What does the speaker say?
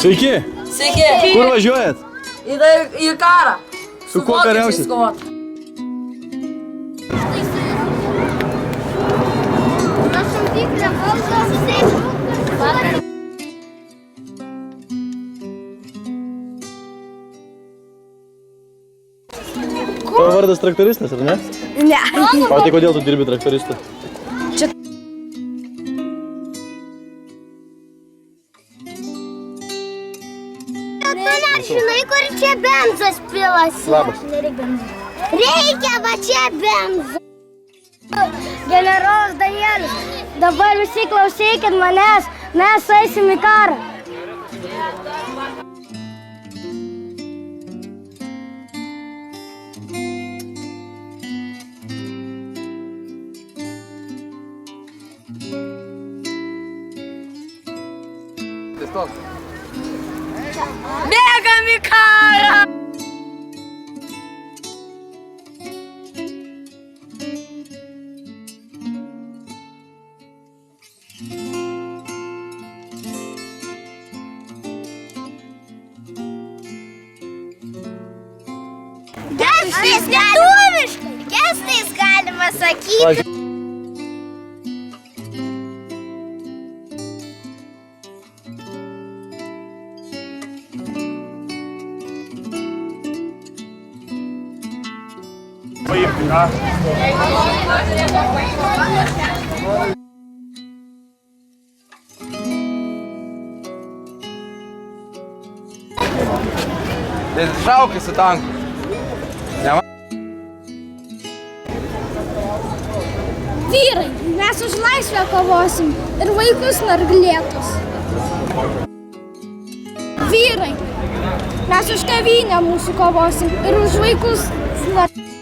Sveiki. Sveiki. Kur važiuojat? Į karą. Su kuo kariausit? Tavo vardas traktoristas, ar ne? Ne. O tai kodėl tu dirbi traktoristu? Tu žinai, kur čia benzas pilasi? Labas. Reikia va čia benzo. Generolas Danielis, dabar visi klausykit manęs, mes eisim į karą. Bėgam į karą. Gestais lietuviškai, gestais galima sakyti. Šaukis į tanką. Vyrai, mes už laisvę kovosim ir vaikus narglėtus. Vyrai, mes už tėvynę mūsų kovosim ir už vaikus narglėtus.